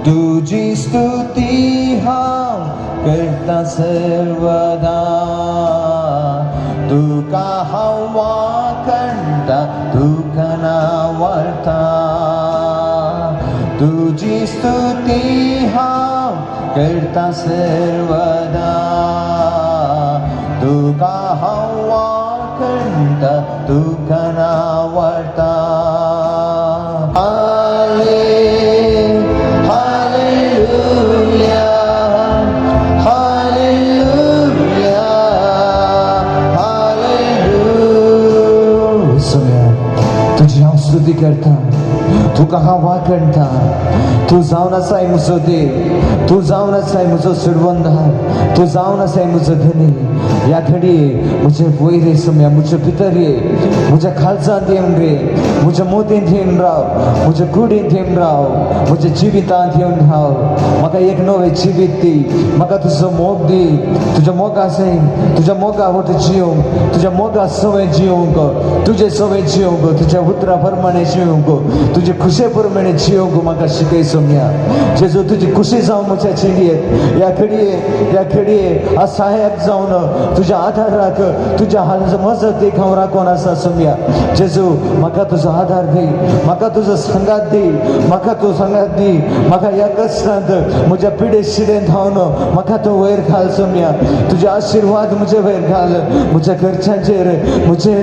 तुझी स्तुती हम करता सर्वदा, तुका हवा कंटा तुका नावरता. तुझी स्तुती हम करता सर्वदा, तुका हवा कंटा तुका नावरता. स्तुती करता, तू कहाँ वाकणता, तू जाऊन असाय मुझो दे, तू जाऊन असाय मुझो सुरवंदार, तू जाऊन असाय मुझो धनी. या घडी मुझे वैरे सम्या, मुझे पितरे, मुझे खालसा देऊन रे, मुझे मोती देऊन राव, मुझे कुडी देऊन राव, मुझे जीविता देऊन राव. मका एक नवे जीवित दी, मका तुझं मोग दी, तुझ्या मोगा सै, तुझ्या मोगा होत जिवंक, तुझ्या मोगा सवय जिवंक, तुझे सवय जिवंक, तुझ्या उतरा प्रमाणे जिवंक, तुझे खुशे प्रमाणे जिवंक मका शिकय सोम्या. जेजू तुझी खुशी जाऊन मुझ्या चिंडियेत, या खडीये असहायक जाऊन तुझ्या आधार राख, तुझ्या हाल मजत देखाव राखून असा सोम्या. जेजू मका तुझा आधार दे, मका तुझं संगात दे, मका तू संगात दे, मका या कष्टात मुझ्या पिढे शिडे धावून मका तो वैर घाल सोम्या. तुझे आशीर्वाद मुझे वैर घाल, मुझ्या घरच्यांचेर मुझे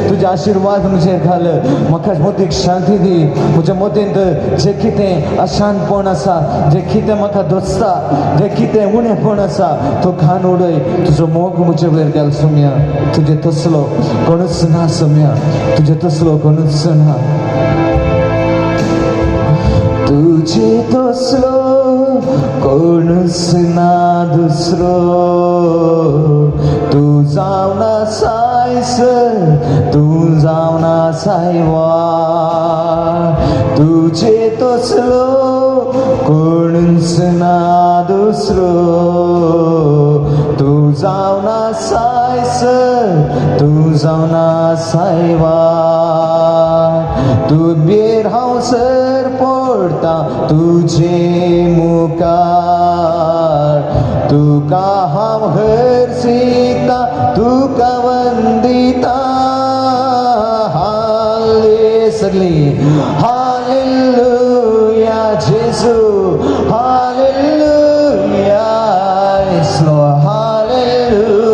तुझे आशीर्वाद मुझे घाल. मका मोदीक शांती दी, मुझ्या मोदींत जे कितें अशांतपण आसा, जे कितें म्हाका दोचता, जे कितें उणेपण आसा तो घाण उडय. तुजो मोग मुझे वैर घाल सोम्या. तुझे तसलो कोणूच ना सोम्या, तुझे तसलो कोणूच ना. तुझे तसलो कोणूच ना दुसरो, तू जावन आसायस, तू जावन आसाय वार. तुझे तसलो कोणूच ना दुसरो, तू जावन आसायस, तू जावन आसाय वार. तू बेर हांव सर पडटा तुझे मुखार, तुका हांव हरसिता, तुका वंदिता. हाले सगळी हालेलुया जेजू, हालेलुया स्लो हालेलुया.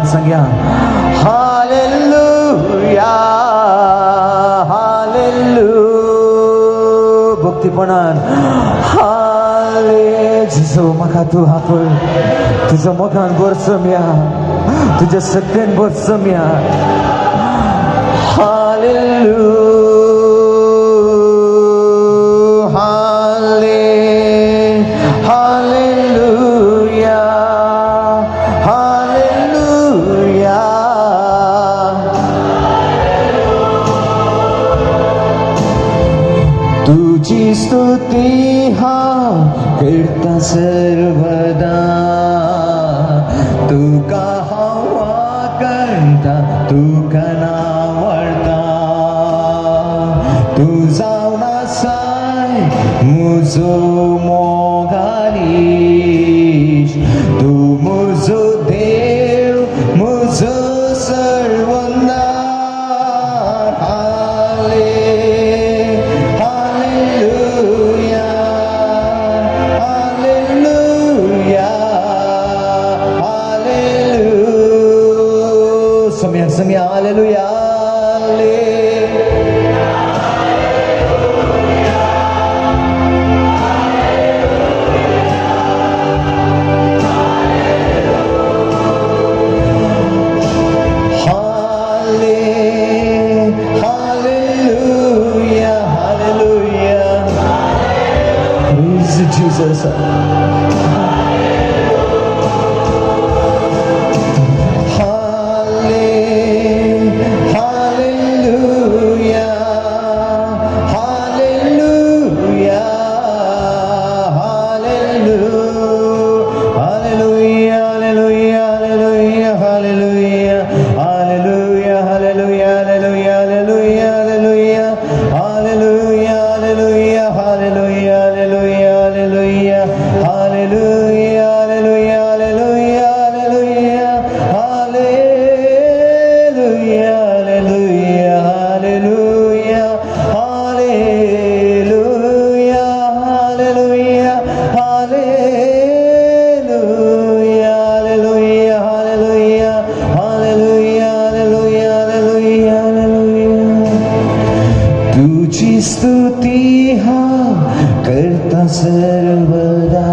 संज्ञा हालेलुया, हालेलुया भक्तीपणान हाले. जिजू म्हाका तू आपय, तुझ्या मोगान बरसम्या, तुझ्या शक्तीन बरसम्या. हालेलुया, हाले हालेलुया, हालेलुया. तुझी स्तुती हांव करता सर्वदा, तुका हांव वाकणटा, तुका नावरता. तू जावन आसाय मुजो मोगालीश, तू मुजो देव, मुजो सर्वंदार. हाले हालेलुया, हालेलुया, हालेलुया. सम्या सम्या हालेलुया. Jesus. Hallelujah. तुझी स्तुती हा करता सर्वदा,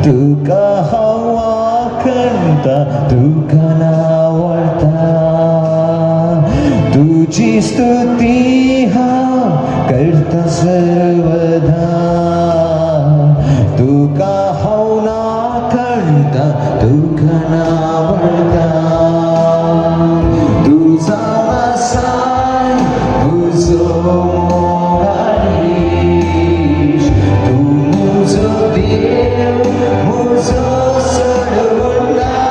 तुका हवा करता तुका नावडता, तुझी स्तुती हा करता सर्वदा, तुका हवना करता तुका नावडता, तुझा साय तुझो मोगारीश, तू मुझो देव मुझो सोडवणारा.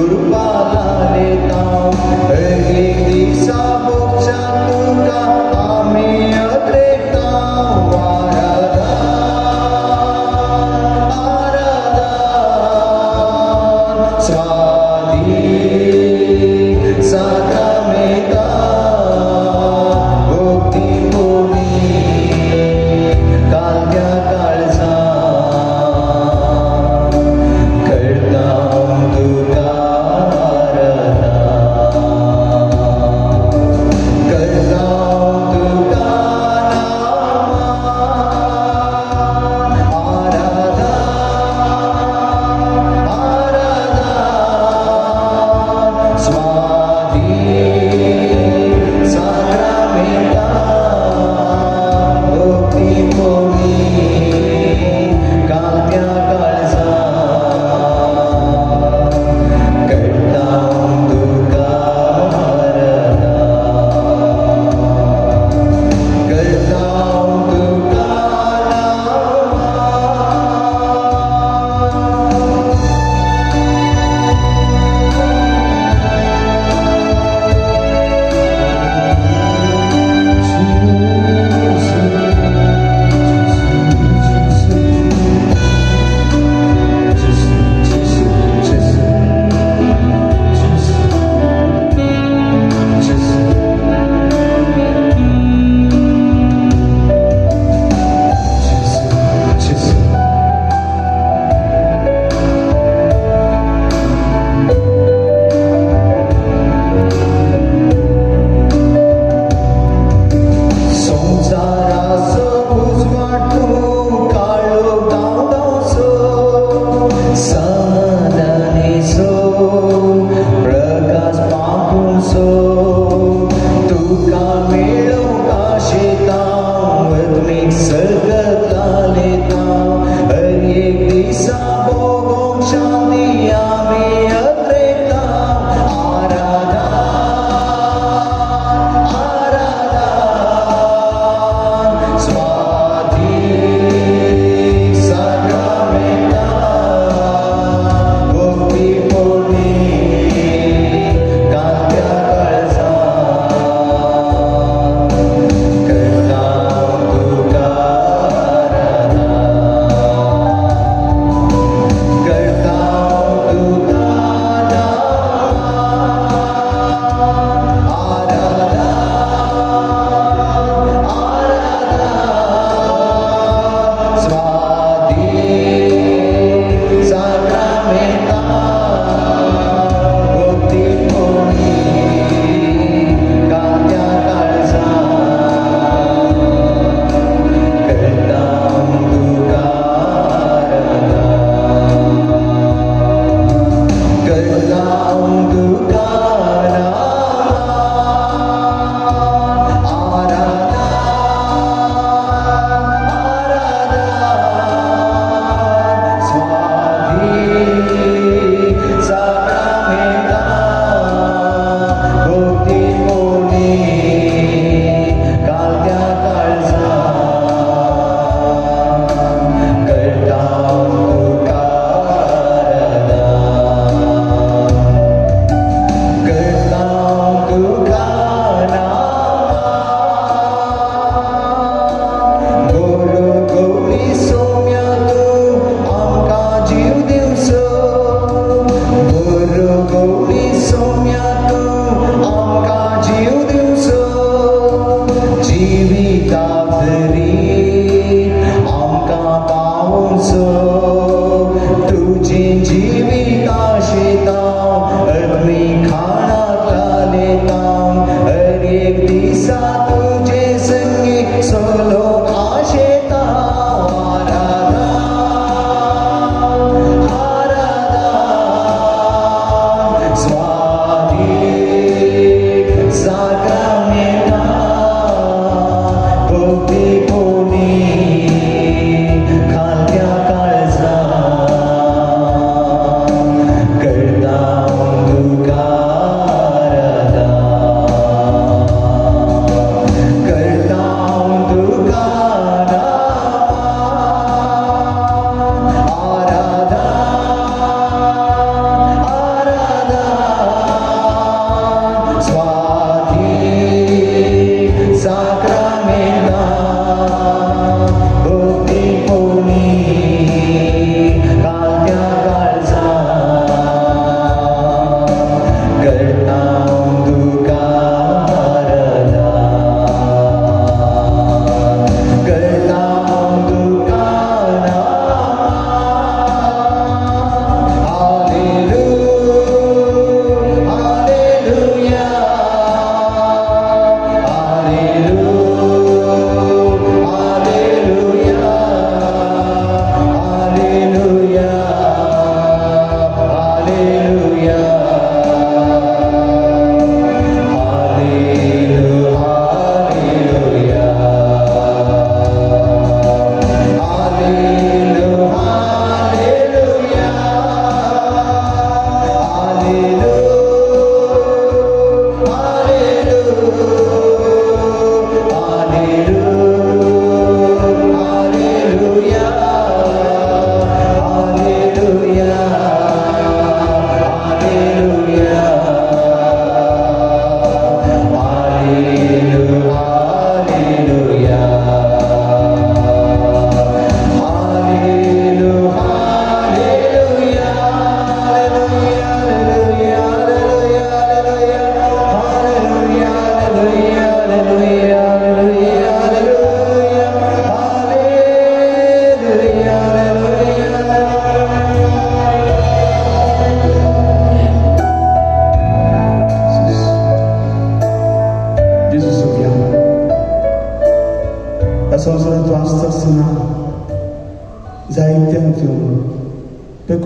कृपाला लेता एक दिसा बोचा तुका आम्ही अद्रेता आराधा साधी साधा मेता भोवती भोवती काळ्या काळजा करता तुका आराधना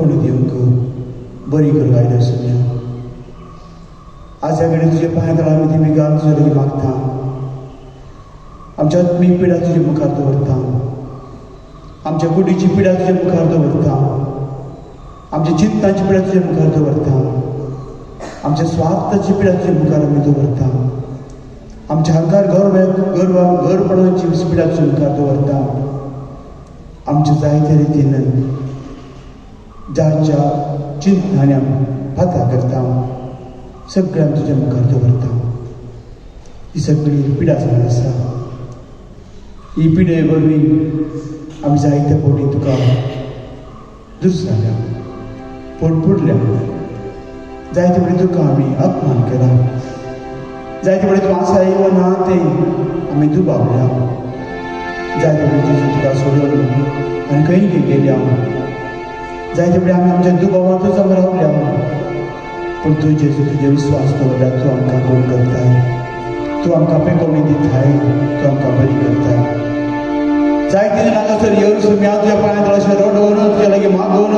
पेकोणी दिवंक बरी करूं आयल्या सुद्दां आज ह्या घडये तुजे पांया तळा आमी ती विगाल तुजे लागीं मागता आमच्या आत्मीक पिडा तुजे मुखार दवरता आमच्या कुडीची पिडा तुजे मुखार दवरता आमच्या चिंतांची पिडा तुजे मुखार दवरता आमच्या स्वार्थाची पिडा तुजे मुखार आमी दवरता आमच्या अहंकार गौरवपणाची पिडा तुजे मुखार दवरता आमच्या जायत्या रितीन ज्या ज्या चिंतांनी आमी फातर करता सगळ्यांक तुज्या मुखार दवरता ही सगळी पिडा जावन आसा ही पिडे वरवीं आमी जायते फावटी तुका दुरुस्त जाल्या पडल्या जायते फावटी तुका आमी अपमान केला जायते फावटी तूं आसा वा ना तें आमी दुबावल्या जायते फावटी तुका सोडून आनी खंय गेल्या जायते फावटी आमी आमच्या दुबावांतूच आमी रावल्या पूण तूं जेजू तुजे विश्वास दवरला तूं आमकां कोण करताय तूं आमकां पेकोवणी दिताय तूं आमकां बरी करताय जायते जाण हांगासर येवन सुमी हांव तुज्या पांयां तळा अशें रडोवन तुज्या लागीं मागोवन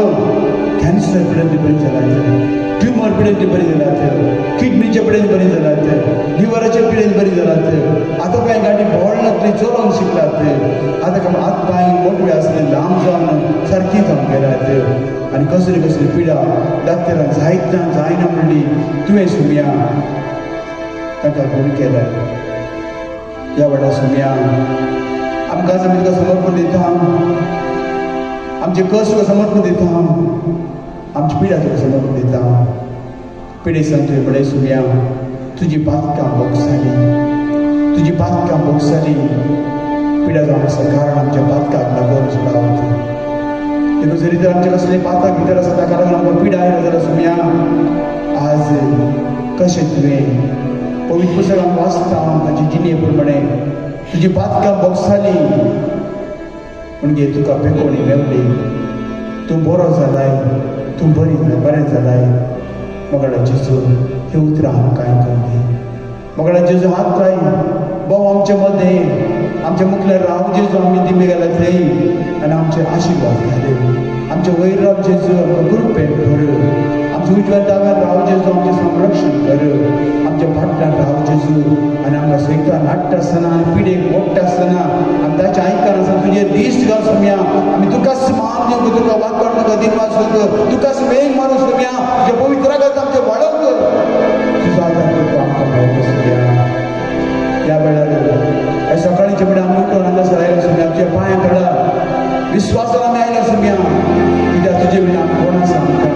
कॅन्सर पिडेन बरी जाल्यात ट्युमर पिडेन बरी जाल्यात किडनीचे पिडेन बरी जाल्यात लिव्हराचे पिडेन बरी जाल्यात आतां कांय गाडी भोळ नातली चलोवंक शिकलात आतां हात पांय मोटवे आसले लांब जावन सारकी जावन गेल्यात आनी कसली कसली पिडा डाक्टरान जायना म्हणली तुवें सुमया ताका कोण केला ह्या व्हडा सुमया आमकां आमी तुका समर्पण दिता आमचे कश्ट तुका समर्पण दिता आमची पिडा तुका समर्पण दिता पिडे सांग तुवें बडे सुमया तुजी बातकां बोगसाली तुजी बातकां बोगसाली पिडा जावन आसा कारण आमच्या बातकाक लागून सुद्दां देखून जरी तर आमचे कसले पाताक भितर आसा ताका लागून आमकां पिडा आयला जाल्यार सुमया आज कशें तुवें पवित्र पुस्तकांत वाचता ताची जिणे प्रमाणे तुजी बातकां बोगसाली म्हणजे तुका पेकोवणी मेवली तूं बरो जालाय तूं बरें जालाय मोगडा जेजू हे उतरां आमकां आयकून दी मोगडा जेजू हात लाय भाऊ आमचे मदें आमच्या मुखल्यार राव जेजू आमी दिमे गेल्या थंय आनी आमचे आशिर्वाद घाले आमचे वयर राव जेजू आमकां कृपेन भर आमच्या उजव्या दाव्यार राव जेजू आमचें संरक्षण कर आमच्या फाटल्यान राव जेजू आनी आमकां सैतान हाडटा आसतना आनी पिडेक मोडटा आसतना आमी ताचें आयकना आसतना तुजे दीस घाल सुमया आमी तुकाच मान दिवंक तुका वागड नाका दिनवास कर तुकाच मेंग मारूं सुमया तुजे पवित्र रगत आमचें वाडोवंक कर तुजो आदार करता आमकां मेळटा सुमया ह्या वेळार ह्या सकाळीच्या वेळार आमी उठून हांगासर आयला सुमया तुज्या पांयां तळा विश्वासान आमी आयला सुमया कित्याक तुजे विना कोण आसा आमकां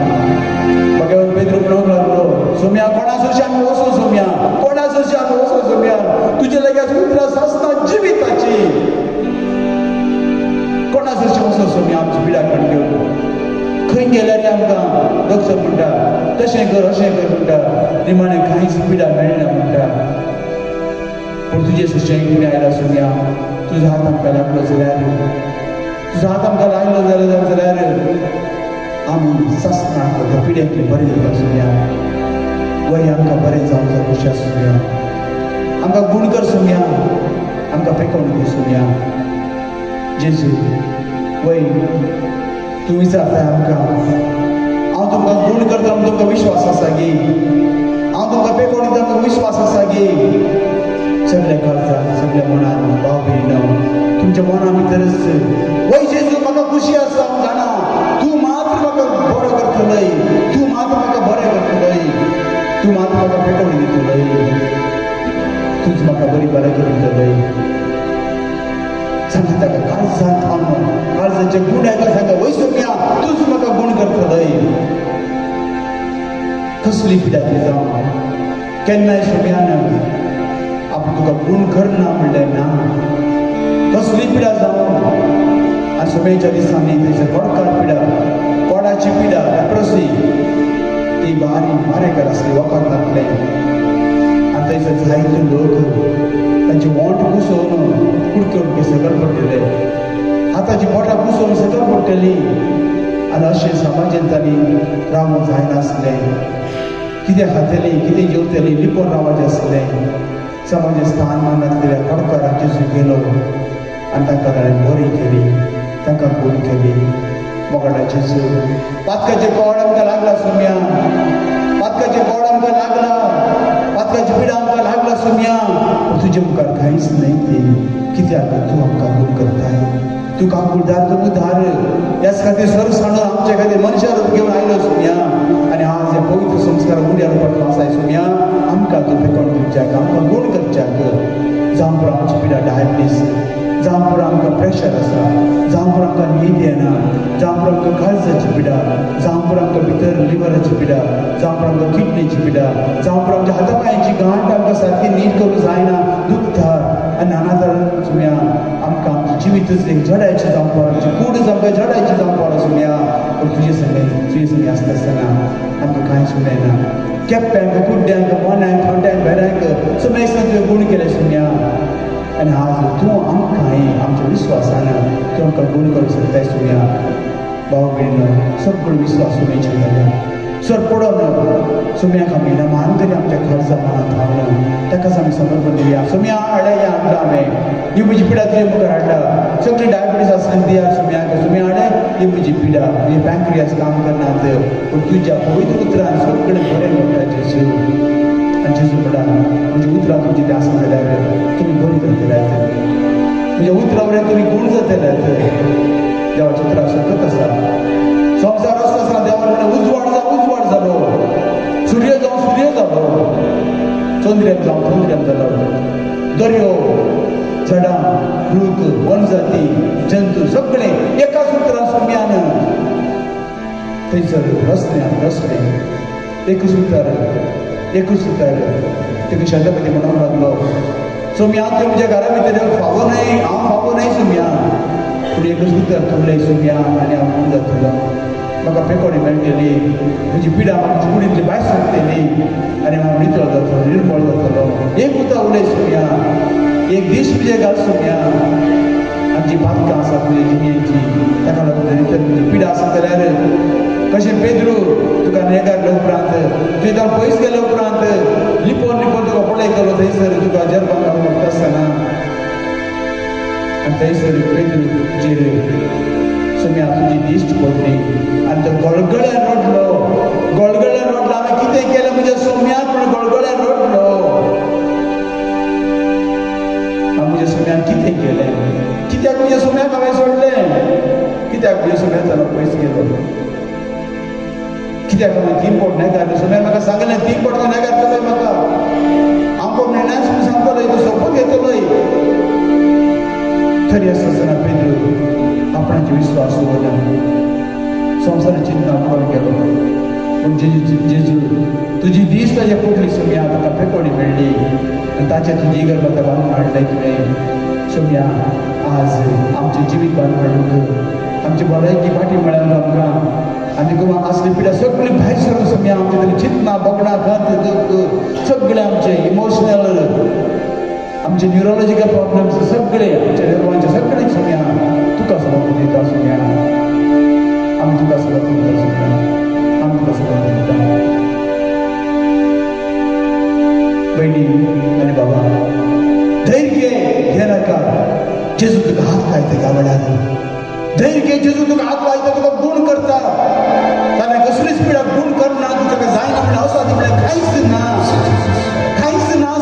भगवान पेद्रू म्हणूंक लागलो सुमया कोणासरशी आमी वचूं सुमया कोणासरशी आमी वचूं सुमया तुजे लागीं उतरां सासना जिविताची कोणासरशी वचूं सुमया आमची पिडा काडून घेवन खंय गेल्यार आमकां दोख म्हणटा तशें कर अशें कर म्हणटा निमाणें कांयच पिडा मेळना म्हणटा पूण तुजे सुशेग आयला सुमया तुजो हात आमकां लागलो जाल्यार तुजो हात आमकां लागलो जाल्यार आमी सासना त्या पिड्यातले बरें जाता सुमया वय आमकां बरें जावंक जाय कशें सुमया आमकां गूण कर सुमया आमकां पेकोवणी दी सुमया जेजू वय तूं विचारताय आमकां हांव तुमकां गूण करता म्हूण तुमकां विश्वास आसा गे हांव तुमकां पेकोवणी दिता तुमकां विश्वास आसा गे सगळे काळजात सगळ्या मनान भाव भयण तुमच्या मना भितरच वय जेजू म्हाका खुशी आसा हांव जाणा तूं मात्र म्हाका बरो करतलय तूं मात्र म्हाका बरें करतलय तूं मात्र म्हाका पेटोवणी दितलय तूंच म्हाका बरी बरें करून सांगा ताका काळजांत थांब काळजाचे गूण आयका सांगा वय सुमया तूंच म्हाका गूण करतलय कसली पिडाची जावं केन्नाय सुमयान आपूण तुका गूण करना म्हणलें ना कसली पिडा जावं आनी सुमयेच्या दिसांनी थंयसर कडकार पिडा कोडाची पिडा लेप्रोसी ती बारेकार आसली वखद लागले आनी थंयसर जायते लोक तांचे वोंट कुसोवन कुडक्योन सकयल पडटले हाताची बोटां कुसोवन सकयल पडटली आनी अशें समाजांत तांणी रावूंक जायनासलें कितें खातली कितें जेवतली लिपोवन रावचें आसलें समाज स्थान मानांतल्या कडकारांचे गेलो आनी तांकां ताणें बरी केली तांकां गूण केली मोगडा जेजू पातकाचे कोड आमकां लागला सुम्या पातकाचे कोड आमकां लागला पातकाची पिडा आमकां लागला सुम्या तुजे मुखार कांयच नाही ते कित्याक तूं आमकां खूण करताय तूं काकुळदार तूं उदार ह्याच खातीर सरसाणो आमचे खातीर मनशां रूप घेवन आयलो सुम्या आनी आज हे पवित्र संस्कार उड्यार पडलो आसाय सुम्या आमकां तूं पेकोण दिवच्याक आमकां गूण करच्याक जावं पुरो आमची पिडा डायबिटीस जावं पुरो आमकां प्रेशर आसा जावं पुरो आमकां न्हीद येना जावं पुरो आमकां काळजाची पिडा जावं पुरो आमकां भितर लिव्हराची पिडा जावं पुरो आमकां किडनीची पिडा जावं पुरो आमच्या हाता पांयाची गांठ आमकां सारकी नीट करूंक जायना दुखता आनी नाना तरेन सुम्या आमकां आमचें जिवीतच एक जडायचें जावं पडो आमची कूडच आमकां जडायची जावं पडो सुम्या पूण तुजे संगे आसता आसतना आमकां कांयच उरना केप्प्यांक कुड्ड्यांक मोन्यांक थोड्यांक भेड्यांक सगळे तुवें गूण केले सुम्या आनी आज तूं आमकां आमच्या विश्वासान तूं आमकां गूण करूंक शकताय सुम्या भाव भयण सगळो विश्वास सुमेचे जाल्या सर पडोन सुम्याक आमी मान तरी आमच्या खर्चा मनांत थांबलो ताकाच आमी समर्पण दिवया सुम्या हाडे हाडला हांवें ही म्हजी पिडा तुजे मुखार हाडला सगळी डायबिटीस आसली दिया सुम्याक सुम्या हाडे ही म्हजी पिडा हे पॅनक्रियास काम करनात पूण तुज्या पवित्र उतरान सगळें बरें म्हणटा जेजू आनी जेजू म्हणटा म्हज्या उतरां तुमची ते आसा जाल्यार तुमी बरी जातल्यात म्हज्या उतरां वरेन तुमी गूण जातल्यात देवाचें उतरां सकत आसा संवसार आसता आसतना देवान म्हणलें उजवाड जालो सूर्य जावं सूर्य जालो चंद्रेक जावं चंद्रेक जालो दर्यो झाडां रूख वनजाती जंतू सगळे एकाच उतरां सुम्यान थंयसर रस्ते एकूच उतर तेका शेतापती म्हणून लागलो सुम्या तुवें म्हज्या घरा भितर फावो न्हय हांव फावो न्हय सुम्या पूण एकूच उतर थोडलें सुम्या आनी हांव गूण जातलो म्हाका पेकोडी मेळटली म्हजी पिडा म्हाका कुडींतली भायर सरतली आनी हांव नितळ जातलो निर्मळ जातलो एक उतर उलय सुम्या एक दीस तुजे घाल सुम्या आमची बातकां आसा तुजे जिणेची ताका लागून जर तुजी पिडा आसा जाल्यार कशें पेद्रू तुका नेगारले उपरांत तुवें जावन पयस गेले उपरांत लिपोन तुका पळयतलो थंयसर तुका जर्माक घालून वता आसतना आनी थंयसर पेद्रूचेर सुम्या तुजी दिश्ट पडली आनी तो गळगळ्यान रडलो हांवें कितें केलें म्हज्या सुम्याक म्हूण गळगळ्यान रडलो हांव म्हज्या सुम्याक कितें केलें कित्याक म्हज्या सुम्याक हांवें सोडलें कित्याक म्हज्या सुम्याक जालो पयस गेलो कित्याक हांवें 3 पोट नेगारलें सुम्यान म्हाका सांगलें 3 पोट नेगारतलोय म्हाका हांव कोण नेण्याच म्हूण सांगतलोय तूं सोंपून घेतलोय तरी आसतना पेद्रू आपणाचे विश्वास दवरना संवसाराची चिंता करून गेलो पूण जेजू तुजी दीस ताजे पोटली सुम्या ताका पेकोडी मेळ्ळी आनी ताचेर तुजी गर्भता बांदून हाडलें तुवें सुम्या आज आमचें जिवीत बांदून हाडूंक आमची भलायकी फाटी मेळ्ळ्या आमकां आनी तुका असली पिडा सगळी भायर सरून सुम्या आमचे तरी चिंतना बोगडां खंत दूख सगळें आमचे इमोशनल आमचे न्युरोलॉजिकल प्रॉब्लेम्स सगळे आमच्या निर्माणचे सगळे सुम्या तुका समर्पण दिता सुम्या आमी तुका समर्पण दिता सुम्या आमी तुका समर्पण दिता बहिणी आनी बाबा धैर्य घे नाका जेजू तुका हात लायता ह्या वेळार धैर्य घे जेजू तुका हात लायता तुका गूण करता ताणें कसलीच पिडा गूण करना तुका जायना म्हण आसा ती म्हळ्यार कांयच ना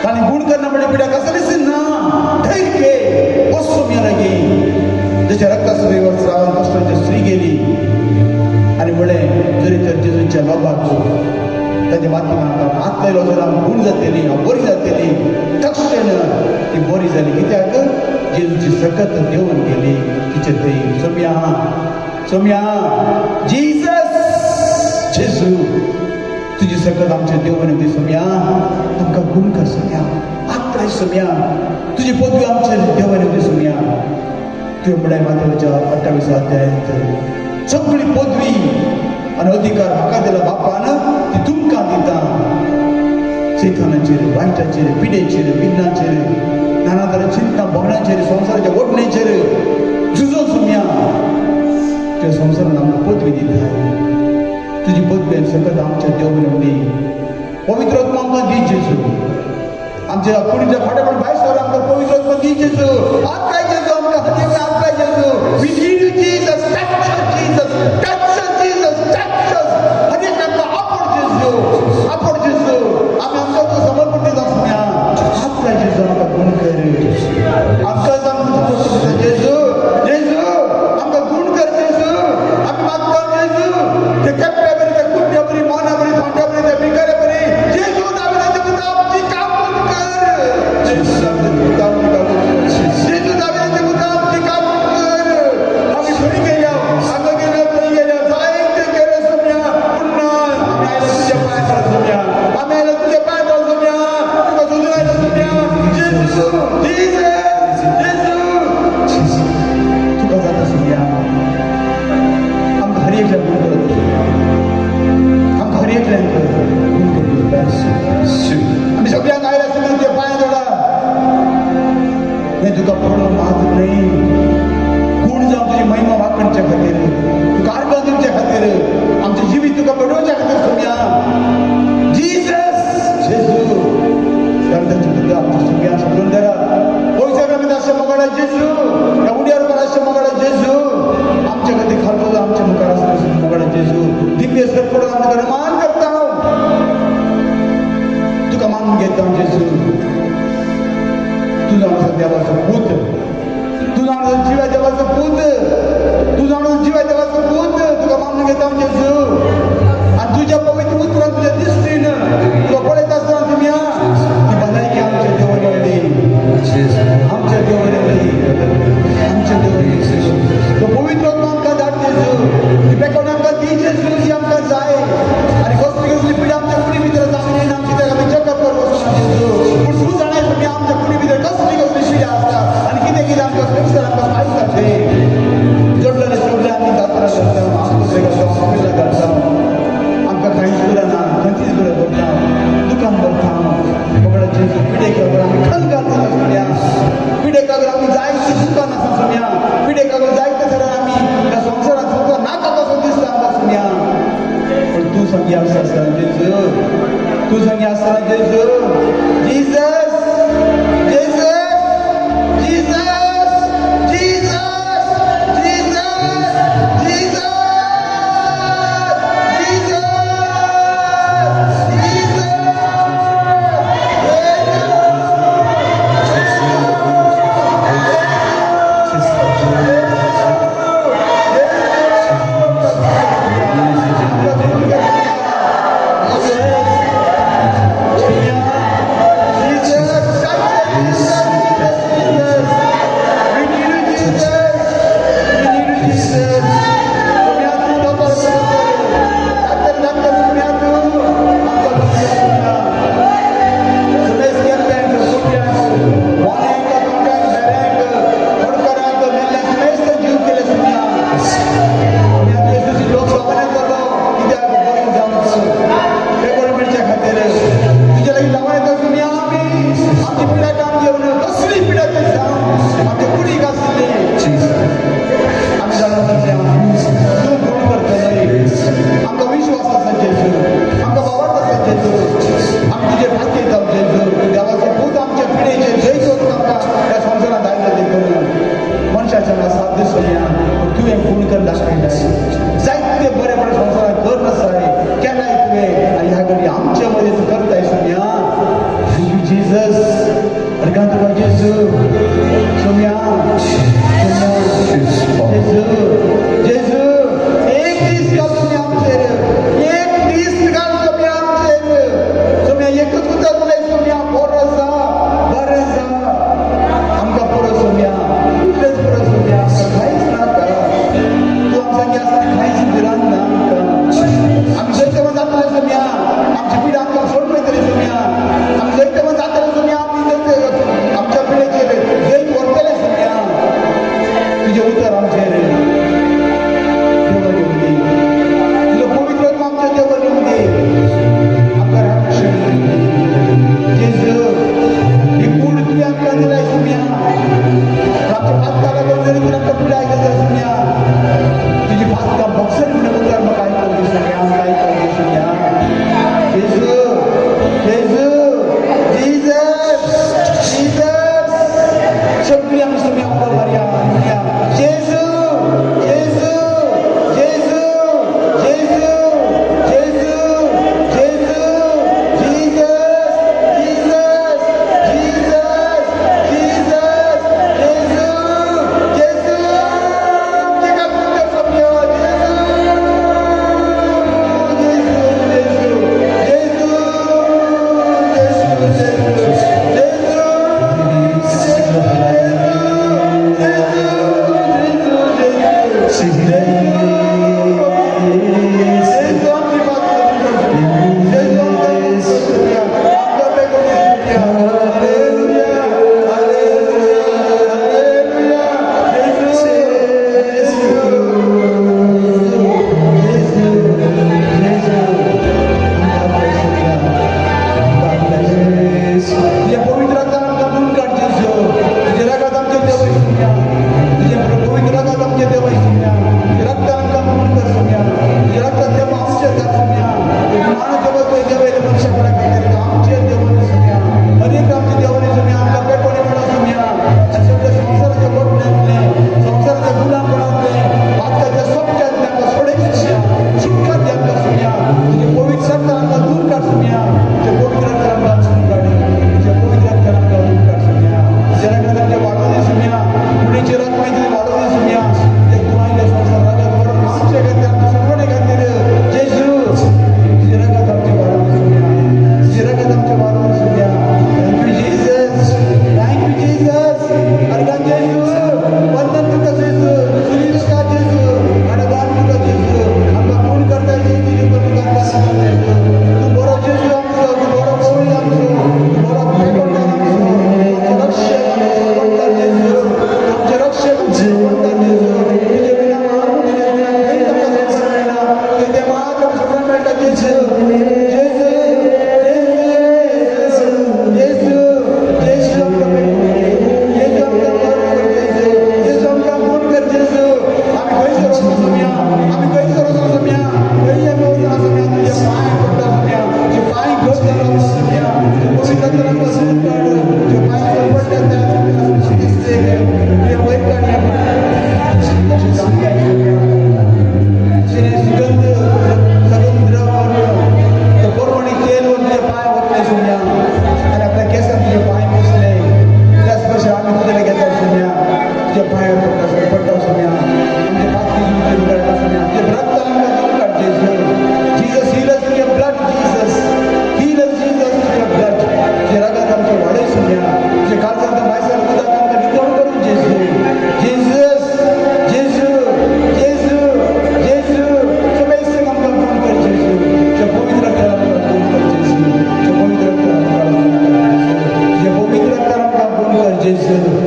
ताणें गूण करना म्हळ्यार पिडा कसलीच ना धैर्य वच सुम्या लागी जशें रक्ताचो स्रावन कश्टांची स्त्री गेली आनी म्हळें जरी तर जेजूच्या लोभाक ताच्या माध्यमांतल्यान हात लायलो जाल्यार हांव गूण जातली हांव बरी जातली तक्षण ती बरी जाली कित्याक जेजूची सकत देंवन गेली तिचे थंय सोम्या जीसस जेजू तुजी सकत आमचे देंवन येवली सोम्या आमकां गूण कर सोम्या हात लाय सोम्या तुजी पदवी आमचे देंवन येवली सोम्या तुवें म्हळें मातयेच्या 28 अध्यायांत सगळी पदवी आनी अधिकार म्हाका दिला बापान ती तुमकां दिता सैतानाचेर वायटाचेर पिडेचेर विघ्नाचेर नाना तरेच्या चिंता भोगण्याचेर संवसाराच्या ओडणेचेर झुजो सुम्या तुवें संवसारान आमकां पदवी दिता तुजी पदवी सकत आमच्या देव येवली पवित्र आत्मा आमकां दी जेजू आमच्या कुडीच्या फाटल्यान भायर सर आमकां पवित्र आत्मा दी जेजू हात लाय जेजू आमकां हात लाय Jesus. We need you, Jesus. Touch us, Jesus. Touch us, Jesus. Touch us. हर एक आपका आपण Jesus. आपण Jesus. आम्ही आमच्या समर्पण देत असल्या आपला Jesus आमका गुण कर. आमका आमचा Jesus. Jesus. आमका गुण कर Jesus. आम्ही मागतो Jesus. ते कप्प्यावरी त्या कुट्ट्यावरी मानावरी थांड्यावरी त्या भिकाऱ्यावरी Jesus दाविदाच्या पुत्र आमची कामं कर. Jesus दाविदाची पुत्र आमची कामं कर. Jesus दाविदाची पुत्र आमची कामं कर. आम्ही घरी गेल्या आम्ही गेल्या घरी गेल्या साहित्य केलं सोम्या पुन्हा आम्ही आयला तुझ्या पायात सोम्या आम्ही आयला तुझ्या पायात सोम्या तुका सुधारायला सोम्या Jesus Jesus तुका जाता सोम्या आम घरी एकल्या गुण करत आम घरी एकल्या गुण करत आम्ही सगळ्या आयला सोम्या तुझ्या पायात जोडा नाही तुका पडलो मात नाही गुण जाऊन तुझी महिमा वाकणच्या खातीर तुका आर्गां दिवच्या खातीर आमचे जिवीत तुका बडोवच्या खातीर सोम्या जीसस जेजू गंधाची बुद्ध आमच्या सगळ्या सोडून धरा पयसाकडे अशें मगडा जेजू ह्या उड्यार पर अशें मगडा जेजू आमच्या खातीर खालतो आमच्या मुखार आसा मगडा जेजू दिव्य सर पडून आमकां मान करता तुका मानून घेता जेजू तू जाणा देवाचो पूत तू जाणा जिवा देवाचो पूत तू जाणा जिवा देवाचो पूत तुका मानून घेता जेजू आणि तुझ्या पवित्र उतरान तुझ्या दिसतीन तुका पळयत आसतना तुमी ती भलायकी आमच्या देवान मेळ्ळी आमच्या देवान मेळ्ळी आमच्या देवान मेळ्ळी तो पवित्र आत्मा आमकां धाड जेजू ती बेकोन आमकां दी जेजू जी आमकां जाय आनी कसली कसली पिढी आमच्या कुडी भितर जावंक आमची तेका आमी चॅकअप करप वचना जेजू पूण तूं जाणाय तुमी आमच्या कुडी भितर कसली कसली पिढी आसता आनी कितें कितें आमकां स्पेशल आमकां माहीत जातलें जोडलेले सोडले आमी जात्रा करता आमकां करता ऑफिसां करता आमकां कांयच उरना खंयचीच गरज पडटा दुकान भरता पगडा जेजू पिडेक लागून आमी खंत घालता सोम्या पिडेक लागून आमी जायती दुकान आसा सोम्या पिडेक लागून जायते तरेन आमी ह्या संवसारांत सुद्दां नाका कसो दिसता आमकां सोम्या पूण तूं संगी आसता जेजू तूं संगी आसता जेजू Jesus Jesus Jesus Jesus Jesus Jesus Jesus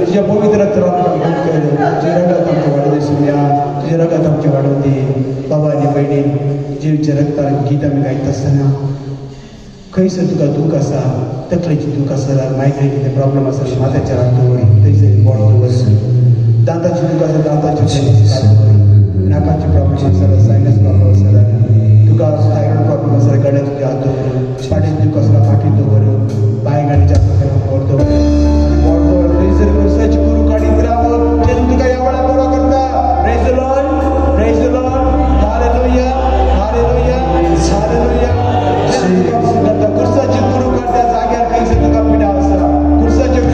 तुझ्या पवित्र रक्ताला तुझ्या रगात आमच्या वाढवते सुन्या तुझ्या रगात आमची वाढवते बाबा आणि बहिणी जीवच्या रक्ताला गीत आम्ही गायत असताना खंयसर तुका दूख आसा तकलेची दूख आसा मायग्रेनीचे प्रॉब्लेम आसा माथ्याच्या रातोर थंयसर बोट दांताची दूख आसा दांताची नाकाची प्रॉब्लेम आसा सायनस प्रॉब्लेम आसा तुका थायरॉइड प्रॉब्लेम आसा गड्या तुझ्या हातूर फाटीत दूख आसा फाटीत दवर पांय गाडीच्या बोट दवर थंयसर वर्साची गुरू काडीत राव जेन्ना तुका ह्या वेळार बरो करता praise the Lord hallelujah hallelujah hallelujah कुर्साची गुरू काढता जाग्यार खंयसर तुका पिडा आसा कुर्साच्या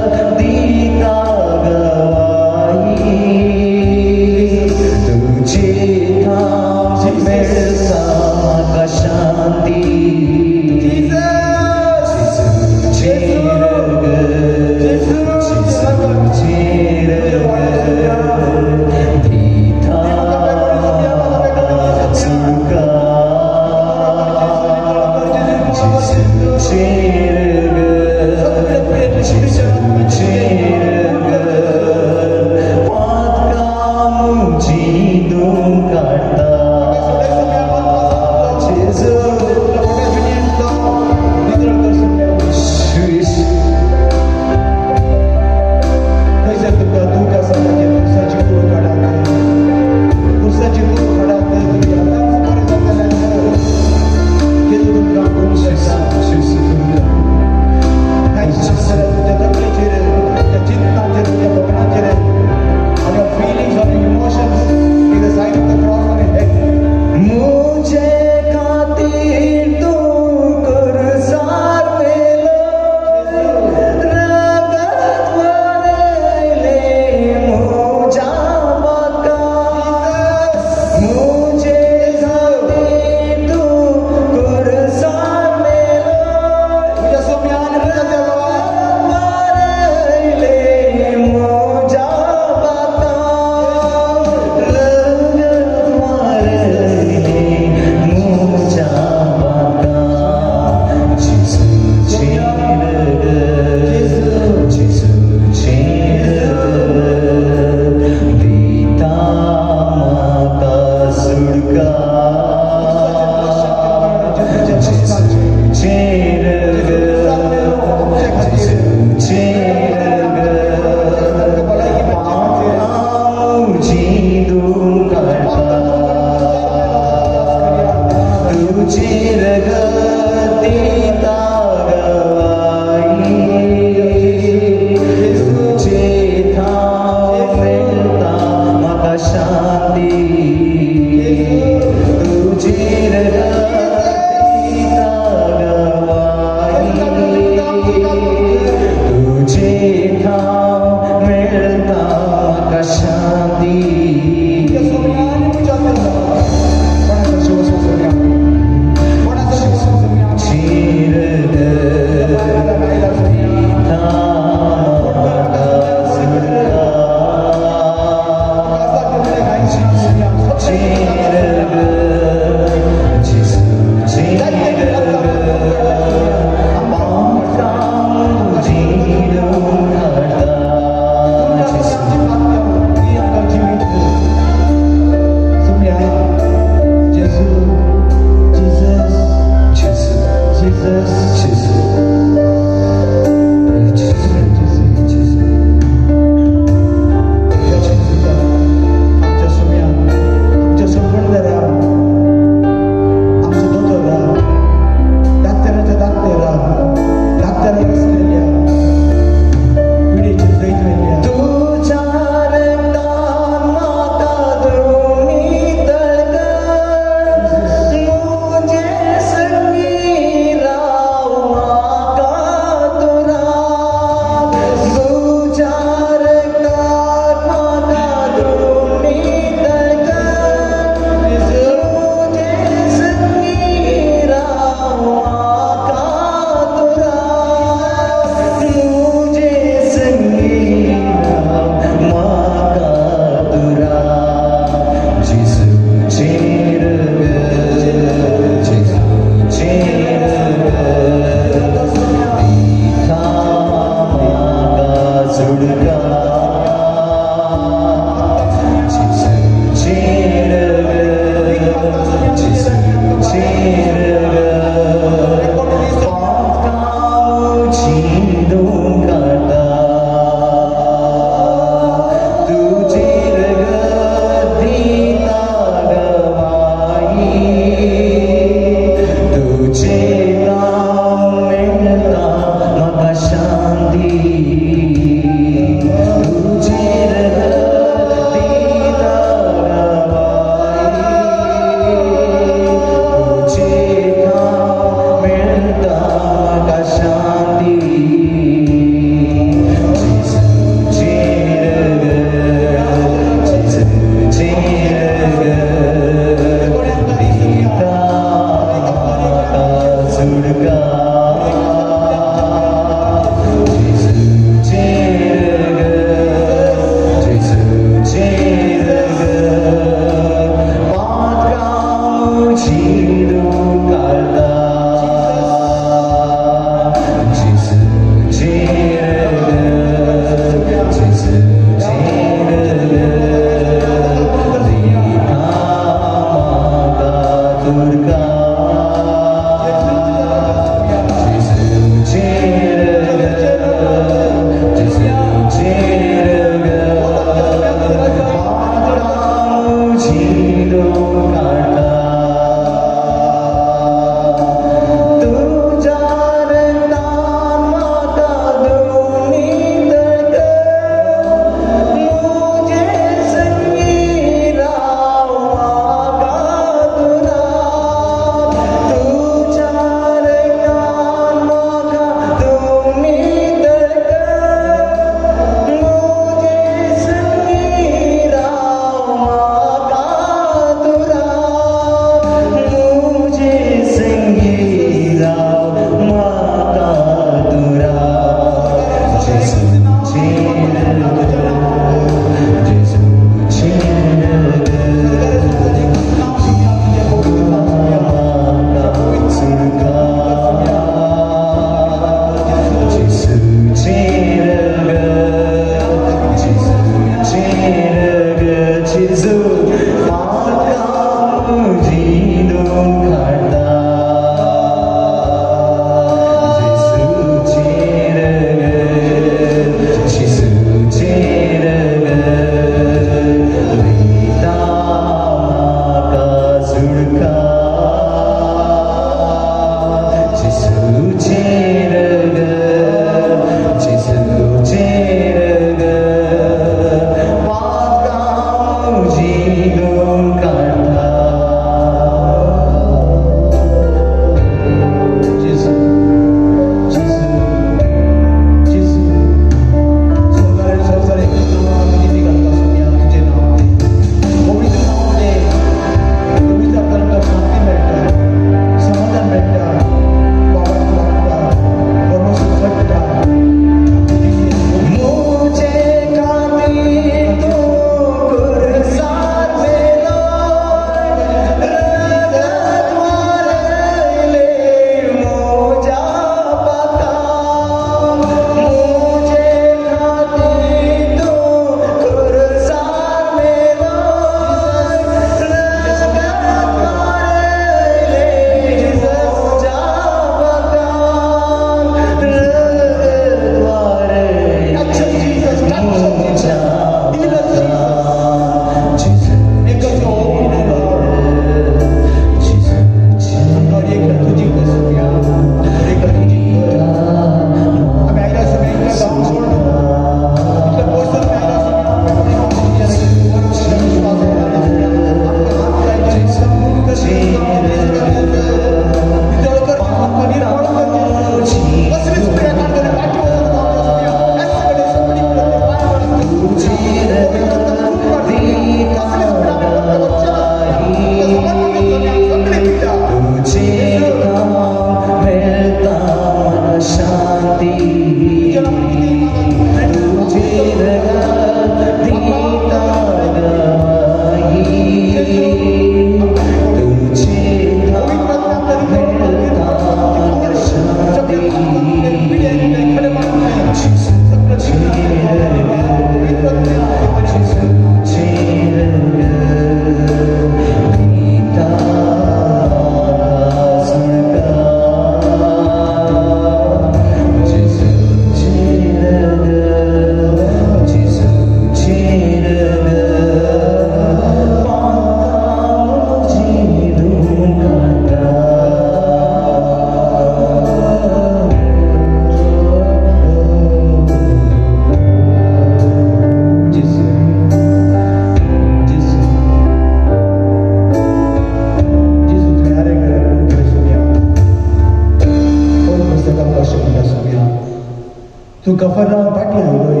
तूं कफरनाहूम पाटी आयलोय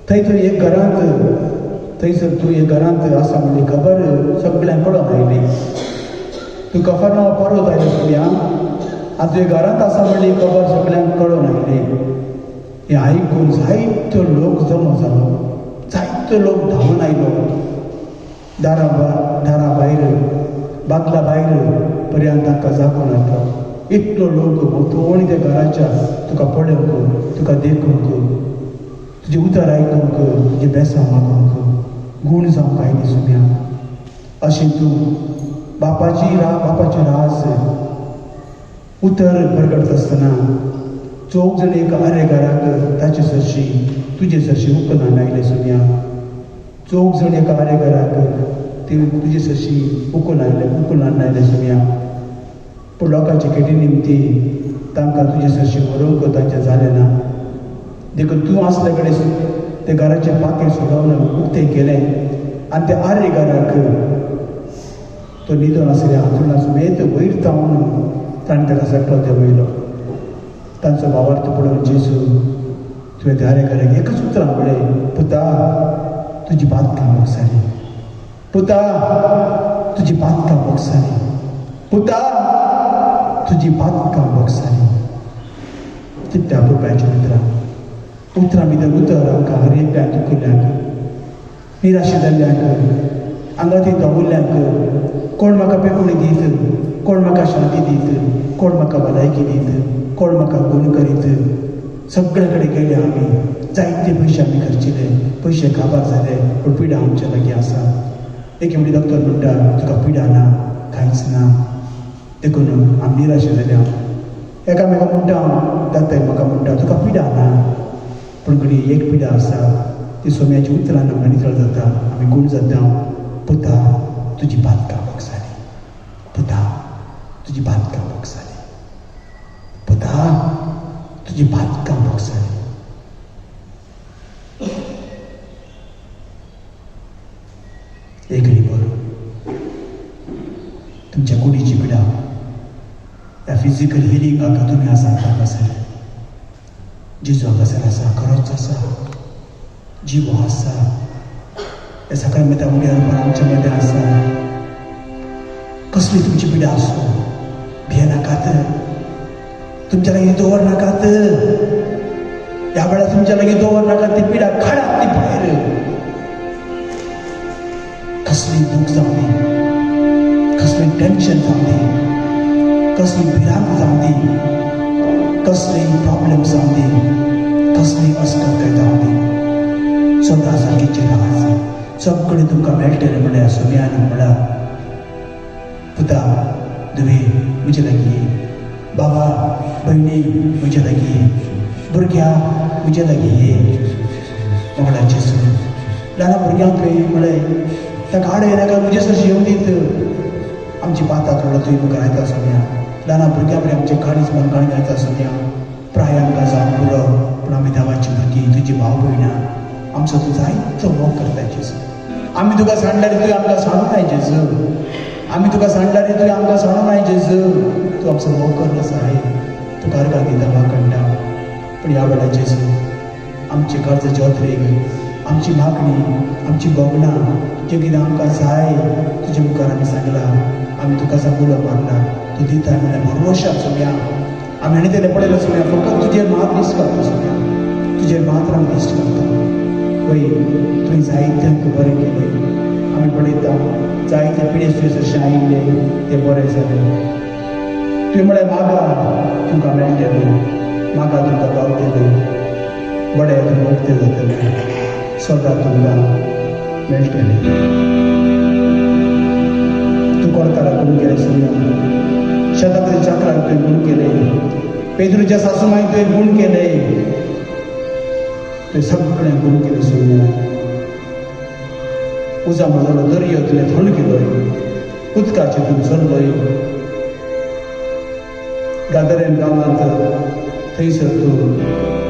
थंय तूं एक घरांत थंयसर तूं एक घरांत आसा म्हणली खबर सगळ्यांक कळोन आयली तूं कफरनाहूम परत आयलो सगळ्या आतां तुवें घरांत आसा म्हणली खबर सगळ्यांक कळोन आयली हें आयकून जायतो लोक जमो जालो जायतो लोक धांवन आयलो दारा भायर बागला भायर पर्यंत तांकां जागून हाडलो इतलो लोक भोंवतणी त्या घराच्या तुका पळोवंक तुका देखूंक तुजें उतर आयकूंक तुजें बेसांव मागूंक गूण जावंक आयली सुम्या अशें तूं बापाची रास उतर परगडत आसतना चौग जण एक आरे घराक ताचे सरशी तुजे सरशी उखलून आयले सुम्या चौग जण एका आरे घराक ते तुजे सरशी उखलून आयले सुम्या पूण लोकांचे केटी निमती तांकां तुजे सरशी व्हरूंक तांचें जालें ना देखून तूं आसले कडेन ते घराचे पाके सोडोवन उक्तें केलें आनी ते आरे घराक तो न्हिदोन आसल्या हातूंत सुमेत वयर तावन ताणें ताका सकलो देंवयलो तांचो भावार्थ पळोवन जेजू तुवें त्या आरे घराक एकच उतरां म्हणलें पुता तुजी बात कामाक जाली पुता तुजी बात कामाक जाली पुता तुजी बात कामाक जाली कित्या पुरप्याचें उतरां भितर उतर आमकां हर एकल्याक दुखल्ल्यांक निराशे जाल्ल्यांक आंगाती धांवल्ल्यांक कोण म्हाका पेकोणी दीत कोण म्हाका शांती दीत कोण म्हाका भलायकी दीत कोण म्हाका गूण करीत सगळे कडेन गेले आमी जायते पयशे आमी खर्चिले पयशे काबार जाले पूण पिडा आमच्या लागीं आसा एक म्हणटी डॉक्टर म्हणटा तुका पिडा ना कांयच ना देखून आमी निराशे जाल्या एकामेका म्हणटा दाताय म्हाका म्हणटा तुका पिडा ना पूण घडी एक पिडा आसा ती सोम्याची उतरां आमकां नितळ जाता आमी गूण जाता पुता तुजी बात कामाक जाली पुता तुजी बात कामाक जाली पुता तुजी बात कामाक जाली एक रिबर तुमच्या कुडीची पिडा त्या फिजिकल हिलिंगाक तुमी आसा हांगासर जेजू हांगासर आसा खरोच आसा जीव आसा हे सकाळी मेता मुड्यार आमच्या मदें आसा कसली तुमची पिडा आसूं भियेनाकात तुमच्या लागीं दवरनाकात ह्या वेळार तुमच्या लागीं दवरनाकात ती पिडा काडात ती भायर कसली दूख जावं दी कसली टेन्शन जावं दी कसली भिरांत जावं दी कसली प्रॉब्लेम जावं दी कसली अस्कताय जावं दी स्वता सारकीचे राज सगळें तुमकां मेळटलें म्हळ्यार सुम्यान म्हळ्यार पुता दुवे म्हजे लागीं बाबा भयणी म्हजे लागीं भुरग्यां म्हजे लागीं ये म्हळ्यार जेजू ल्हान भुरग्यांक तुवें म्हळें ताका आड येनाका म्हजे सरशी येवं दीत आमची बातात म्हणल्यार तुवें मुखार आयता सुम्या ल्हान भुरग्यां कडेन आमचें काळीज म्हणून काणी घालता सुम्या प्राय आमकां जावं पुरो पूण आमी देवाची भुरगीं तुजी भाव भयणां आमचो तूं जायतो मोग करता जेजू आमी तुका सांडल्यार तुवें आमकां सांडूनाय जेजू आमी तुका सांडल्यार तुवें आमकां सांडूनाय जेजू तूं आमचो मोग कर साय तुका अर्गां दिता वाकणटा पूण ह्या वेळार जेजू आमचे कर्जाचे अत्रेक आमची मागणी आमची गोगणां जें कितें आमकां जाय तुजे मुखार आमी सांगलां आमी तुका सांगून मागला तूं दिताय म्हळ्यार भरवशा सुम्या आमी आनी तेणे पळयलें सुम्या फकत तुजेर मात दिश्ट करता सुम्या तुजेर मात्र आमी दिश्ट करता पळय तुवें जायत्यांक बरें केलें आमी पळयता जायते पिडे जशें आयिल्ले ते बरें जाले तुवें म्हळ्यार मागा तुमकां मेळटलें मागा तुमकां गावतलें बडे तुमकां उक्तें जातलें स्वर्गाक तुमकां मेळटलें तूं कोणकाराक गूण केलें सुम्या शेताच्या चाकराक तुवें गूण केलें पेद्रूच्या सासूमांक तुवें गूण केलें तुवें सगळें गूण केलें सुम्या उजा म्हजो दर्यो तुवें थंड केलोय उदकाचेर तूं चल्लोय गादरेन गांवांत थंयसर तूं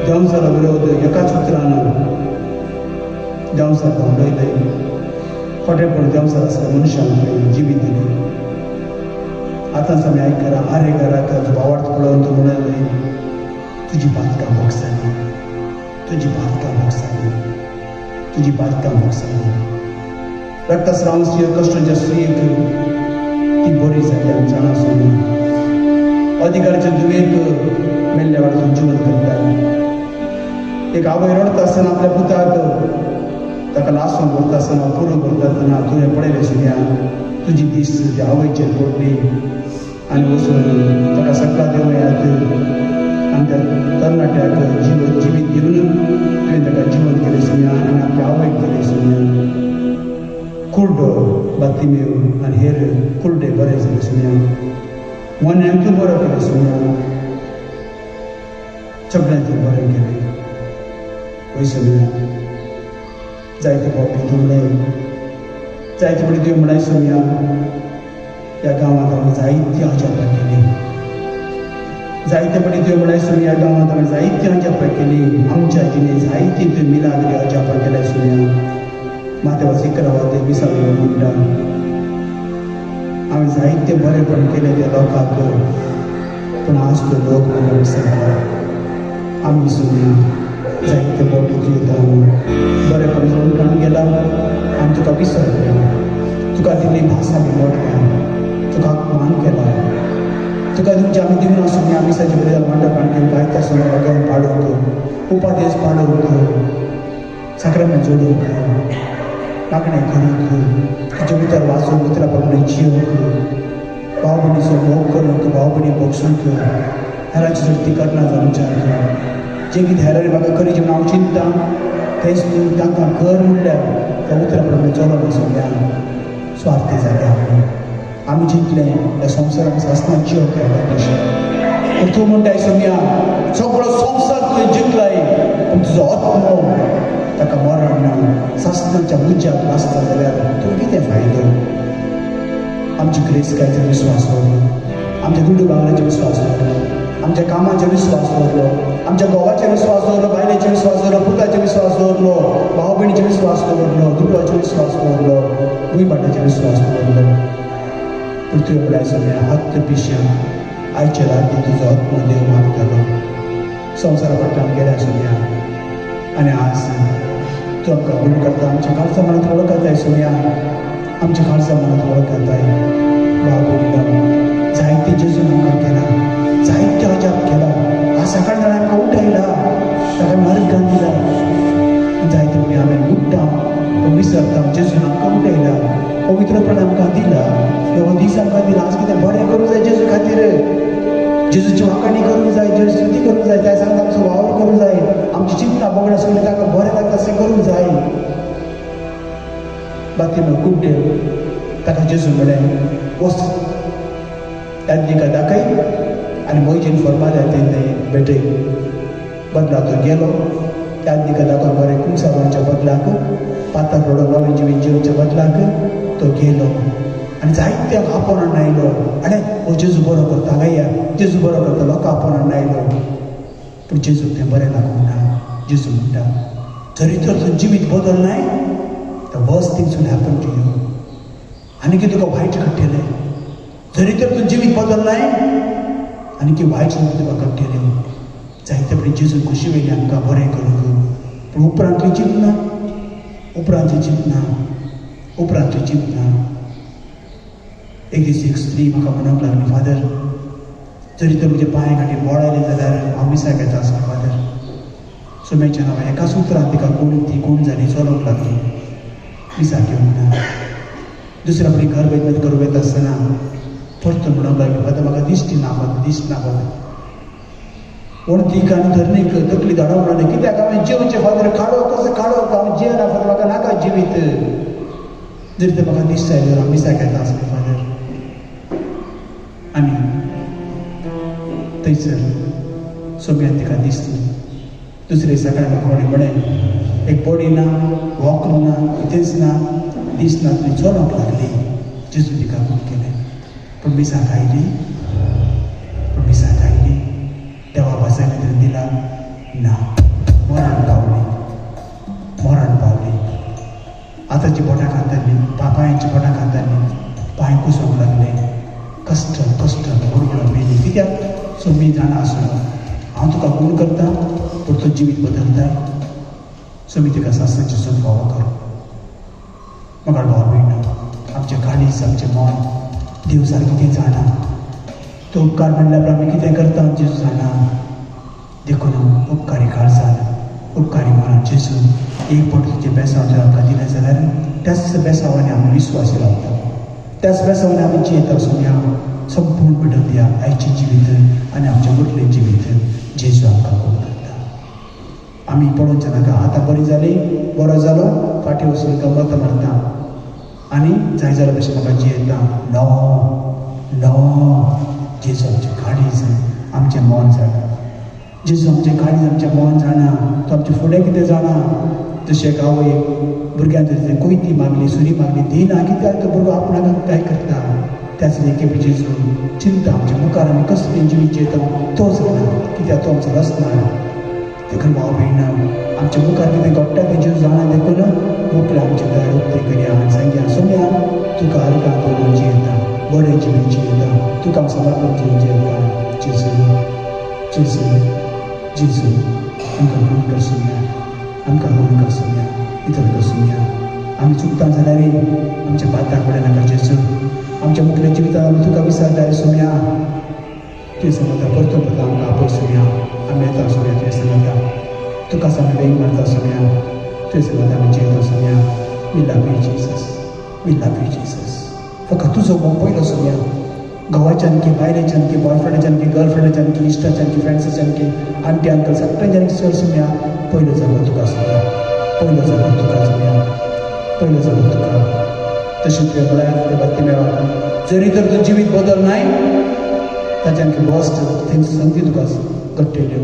देंवचारा विरोध एकाच उतरान देंवचार धांवडयलें खोटेपण देंवचार आसल्या मनशांक तुवें जिवीत दिली आतांच आमी आयकलां आरे घराक भावार्थ पळोवन तूं म्हणलें तुजी बात कामाक जाली तुझी बांदकाम मोगसाली, तुझी बांदकाम मोगसाली. रक्तस्राव स्त्रिय कष्टांच्या स्त्रियेक ती बरी जाली आमी जाणा सोडून. अधिकाराच्या दुवेक मेल्ल्या वाटून जिवन करता. एक आवय रडता आसतना आपल्या पुताक ताका लासून व्हरता आसतना पुरो करता आसतना तुवें पळयलें सुद्या तुजी दिस त्या आवयचेर पडली आनी वचून ताका सगळा देवयात आनी त्या तरणाट्याक जिवीत दिवन तुवें ताका जिवन केलें सुद्या आनी आपल्या आवयक केलें सुद्या. कुर्डो बातीमेव आनी हेर कुर्डे बरे जाले सुद्या. मनाक तूं बरो केलें सुद्या. सगळ्यांक तूं बरें केलें. वयसुद्या जायते फावटी तूं म्हणलें, जायते फावटी तुवें म्हणलें सुद्या ह्या गांवांत हांवें जायती अजापां केली. जायते फावटी तुवें म्हणलें सुद्या ह्या गांवांत हांवें जायती अजापां केली. आमच्या जिणें जायती तुवें मिलाग्री अजापां केल्या सुद्या. माथ्यावर इकरावा ते विसावले म्हणटा हांवें जायते बरेपण केलें त्या लोकांक, पूण आज तो लोक म्हाका विसरला. आमी सुद्दां जायते फावटी तुवें बरेपण करून काडून गेला आनी तुका विसरले. तुका दिल्ली भास आमी मोडल्या, तुका अपमान केला. तुका तुमचे आमी दिवन आसूं न्ही आमी साचे बरें मंडपान घेवन गायता समोर वगन पाडूंक, उपादेश पाडूंक, साक्रामेंट जोडूंक, मागणें करूंक, तुजे भितर वाचूंक, उतरा प्रमाणे जियोंक, भाव भयणीचो मोग करूंक, भाव भयणी बक्षूंक, हेरांची जर ती करना जावच्याक. जें कितें हेरांनी म्हाका करी जेवण हांव चिंततां तेंच तूं तांकां कर म्हणल्यार त्या उतरा प्रमाणे चलोन सुद्या स्वार्थी जाले आमी. आमी चिंतलें ह्या संवसाराक सासणां जियोंक खेळटा तशें. पूण तूं म्हणटाय सुद्या सगळो संवसार तुवें जिखलाय पूण तुजो आत्मो ताका मरण ना. सासणाच्या मुज्याक नासता जाल्यार तूं कितें फायदो. आमची ग्रेस कायचो विस्वास दवरलो, आमच्या दुडू बांगड्याचेर विस्वास दवरलो, आमच्या कामाचेर विस्वास दवरलो, आमच्या घोवाचेर विस्वास दवरलो, बायलेचेर विस्वास दवरलो, पुताचेर विस्वास दवरलो, भाव भयणीचेर विस्वास दवरलो, दुडवाचेर विस्वास दवरलो, भुंय भाटाचेर विस्वास दवरलो. पूण तुवें म्हळ्यार सगळ्या हत्त पिश्यां आयच्या राती तुजो आत्मो देव मागतालो. संवसारा फाटल्यान गेल्या सुद्या आनी आज तूं आमकां गुण करता. आमच्या खालसा मनांत वळखताय सुद्या, आमच्या खालसा मनांत वळखताय. भाव भयणीनो जायते जेजून आमकां केला, जायते अजाप केला. आज सकाळ जाणा आमकां उठयला, ताका नरकान दिला. जायते म्हणी हांवें उठ्ठा पूण विसरता जेजून आमकां उठयला, पवित्रपण आमकां दिला, हो दीस आमकां दिला. आज कितें बरें करूंक जाय जेजू खातीर, जेजूची वाखाणी करूंक जाय, जेजू स्तुती करूंक जाय, त्या सांगता आमचो वावर करूंक जाय, आमची चिंतनां बोगड्या सगळें ताका बरें लागता तशें करूंक जाय. बाकी खूब देव ताका जेजू म्हळें वच यादीका दाखय आनी मोयजीन फॉर्माल्या तें भेटय. बदला तो गेलो यादीका दाखोवन बरें कुंसावांच्या बदलाक, पाताक रोडो नवें जिवीत जिवच्या बदलाक तो गेलो आनी जायत्यांक आपोवण आयलो. आनी हो जेजू बरो करता, हांगा जेजू बरो करता, लोकां आपोवण आयलो. पूण जेजूक तें बरें लागूंक ना. जेजू म्हणटा जरी तर तुजें जिवीत बदलनाय the worst things will happen to you. आनी कितें तुका वायट घडटलें. जरी तर तुजें जिवीत बदलनाय आनी की वायट संगती तुका घडटल्यो. जायते फावटी जेजून खुशी वेली आमकां बरें करूंक, पूण उपरांतली चिंतना, उपरांतली चिंतना, उपरांतली चिंतना. एक दीस एक स्त्री म्हाका म्हणूंक लागली, फादर जरी तर म्हजे पांय गांठी बोळायले जाल्यार हांव मिसाक येता आसता फादर. सुमेच्या नांवान एकाच उतरान तिका कोण जाली चलोवंक लागली, मिसाक येवंक ना. दुसऱ्या फावटी घर वयत करूं येता आसतना परत म्हणूंक लागली, फादर म्हाका दिश्टी ना फादर, दिश्ट ना फादर. पूण तीक आनी धरणीक तकली धाडोवंक लागली, कित्याक हांवें जेवचें फादर, खाडो कसो खाडो हांव जेवना फादर, म्हाका नाका जिवीत. जरी तर म्हाका दिश्ट आयलो हांव मिसाक येता आसलें फादर. आनी थंयसर सोम्यान तिका दिसली. दुसरे सकाळी म्हाका कोणें म्हळें एक बॉडी ना, वॉकर ना, कितेंच ना, दिसना तुमी चलोवंक लागली. जेजू तिका खूब केलें. पूण मिसाक आयली, पूण मिसाक आयली. देवा बसायला तर दिला ना, मरण पावली, मरण पावली. आतांची बोटां खाताली, पांयांची बोटां खाताली, पांय कुसोंक लागले. कश्ट कश्ट बरोबर मेली. कित्याक सो मी जाणा आसलो हांव तुका खूण करता पूण तो जिवीत बदलता. सो मी तिका सासऱ्याची सून फावो करूं म्हाका भाव भयण आमचे काळीज आमचें मन देव सारकें कितें जाणा तो उपकार म्हणल्यार आमी कितें करता जेजू जाणा देखून उपकारी काळजान उपकारी मनान जेजू एक फावट तुजे बेसांव जर आमकां दिलें जाल्यार त्याच बेसांवांनी आमी विस्वास लावता त्याच बेसांवांनी आमी जियेता सोम्या संपूर्ण भिडून दिया आयची जिवीत आनी आमचें उरलें जिवीत जेजू आमकां खूब करता आमी पळोवचें नाका आतां बरी जाली बरो जालो फाटीं वचून गमत मारता आनी जाय जाल्या भशेन म्हाका जियेता नो जेजू आमचें काळीज आमचें मन जाणा जेजू आमचें काळीज आमचें मन जाणा तो आमचें फुडें कितें जाणा जशें आवय भुरग्यान जर कोयती मागली सुरी मागली दिना कित्याक तो भुरगो आपणाक काय करता त्याच रिके जेजू चिंता आमच्या मुखार आमी कसलें जिवीत जियेता तो जाणा कित्याक तो आमचो रचना देखून भाव भयण आमच्या मुखार कितें घडटा तें जेजू जाणा देखून मोकळें आमचें दार उक्तें करया आनी सांगया सोम्या तुका आर्गां दवरून जियेता बरें जिवीत जियेता तुका समर्पण जियेता जेजू जेजू जेजू आमकां खूण कर सोम्या आमकां खूण कर सोम्या इतर कर सोम्या आमी चुकता जाल्यार आमच्या पात्राक पडे नाका जेजू आमच्या मुखल्या जिवितांत आमी तुका विसरता रे सोम्या तुवें सांगता परतो परतो आमकां आपय सोम्या आमी येता सोम्या तुवें सांगता तुका आमी वेग मारता सोम्या तुवें सांगता आमी जियेता सोम्या वी लव यू जीसस फकत तुजो मोग पयलो सोम्या घोवाच्यान की बायलेच्यान की बॉयफ्रेंडाच्यान की गर्लफ्रेंडाच्यान की इश्टाच्यान की फ्रेंड्साच्यान की आंटी अंकल सगळ्यांच्यान चड सोम्या पयलो जागो तुका सोम्या पयलो जागो तुका सोम्या पयलो जागो तुका तशें तुवें म्हळ्यार फुडें बाकी मेळप जरी तर तुजें जिवीत बदलनाय ताच्यान की बस्ट थिंग्स संगती तुका घडटल्यो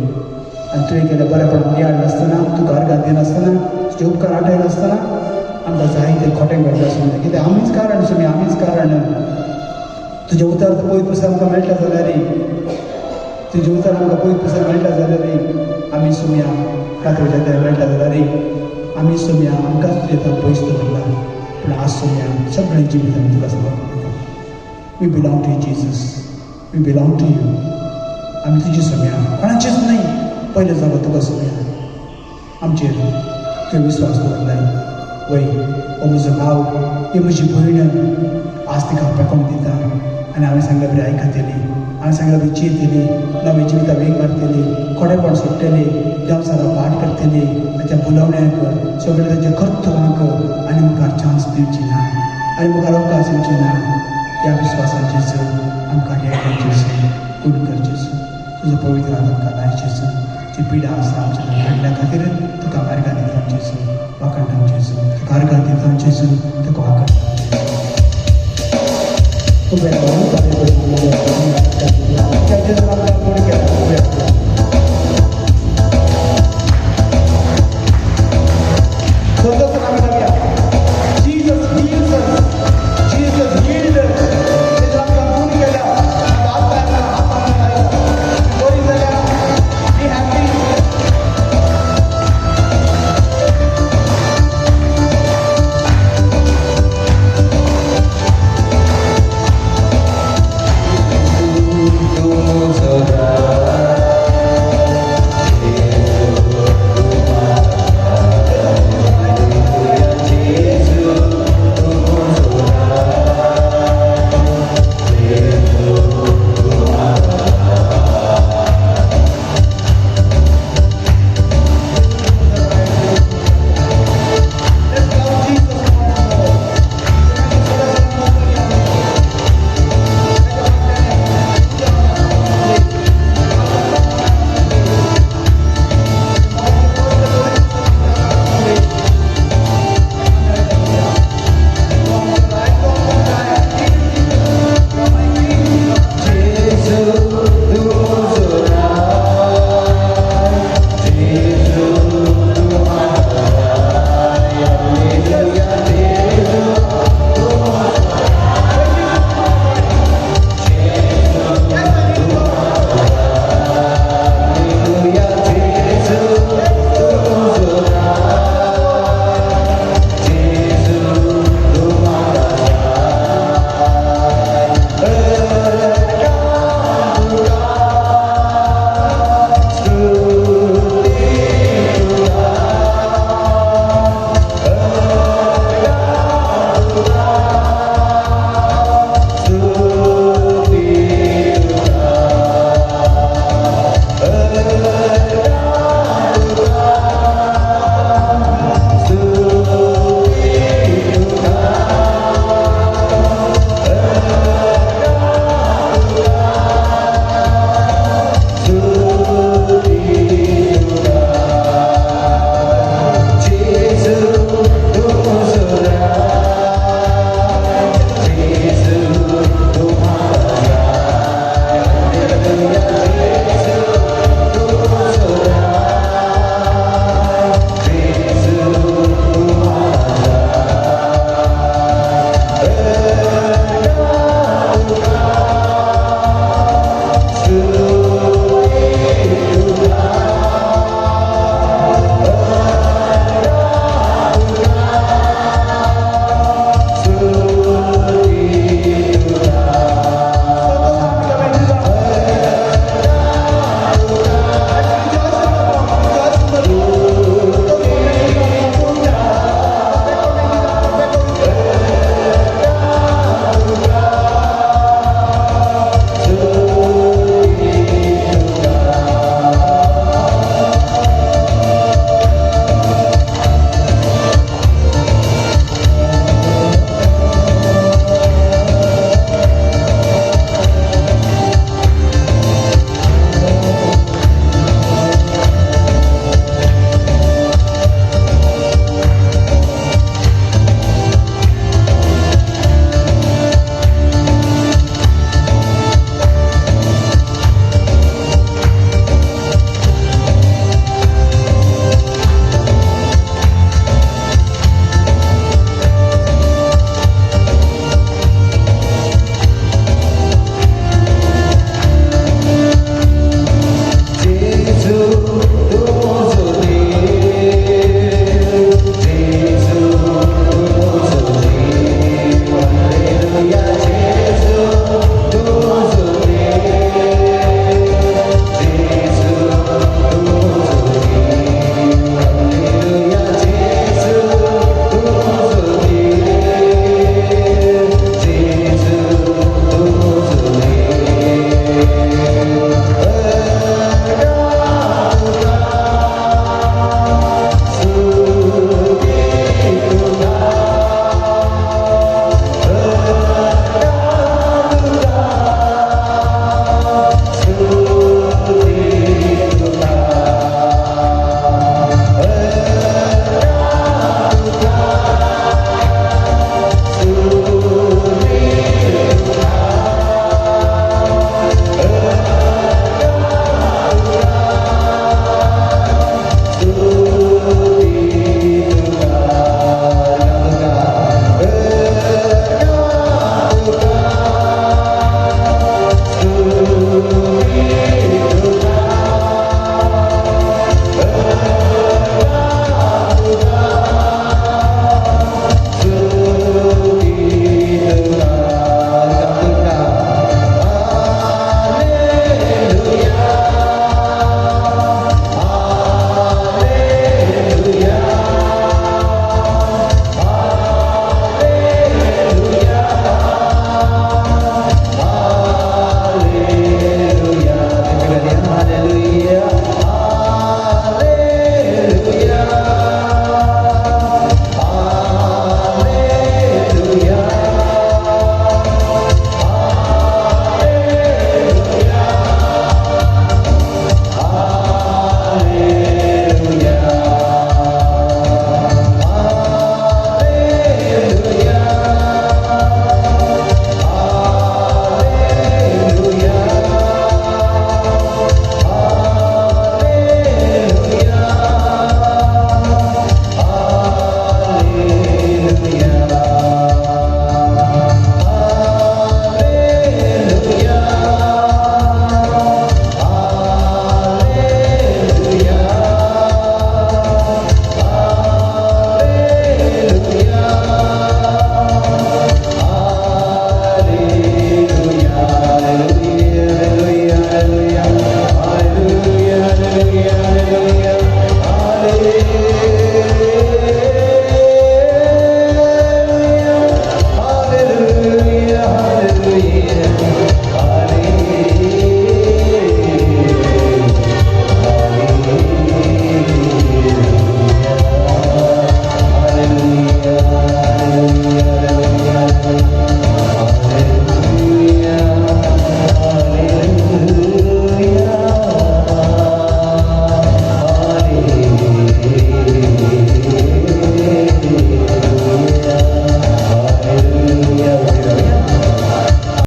आनी तुवें केलें बरेपणान याड नासतना तुका अर्गां दिनासतना तुजे उपकार आठयनासतना आमकां जायतें खोटें घडटा सोम्या कित्याक आमीच कारण सोम्या आमीच कारण तुजें उतर पयत पुस्तक आमकां मेळटा जाल्यार तुजें उतर आमकां पयत पुस्तक मेळटा जाल्यार आमी सोम्या रात्रेच्या तें मेळटा जाल्यार आमी सोम्या आमकांच तुजें थंय पयस दवरला पूण आज सोम्या सगळें जिवीत आमी तुका समर्पण करता we belong to Jesus we belong to you आमी तुजी सोम्या कोणाचेच न्हय पयलो जागो तुका सोम्या आमचेर तुवें विस्वास दवरलाय वय हो म्हजो भाव ही म्हजी भयण आज तिका पेकोन दिता आनी हांवें सांगलें बरें आयकतली हांवें सांगलें बरी जियेतली नवी जिविता वेग मारतली खोडेपण सोडटली देवसाला पाठ करतली ताच्या बुलावण्याक सगळे ताच्या कर्तव्याक आनी मुखार चान्स दिवची ना आनी मुखार अवकाश दिवची ना त्या विस्वासाचेच आमकां हे करचें कूड करचें तुजो पवित्र हात आमकां लायचें जी पिडा आसा आमच्या काडल्या खातीर तुका मार्गां दिता वाकणटा जेजू तुका आर्गां दिता जेजू तुका वाकणटा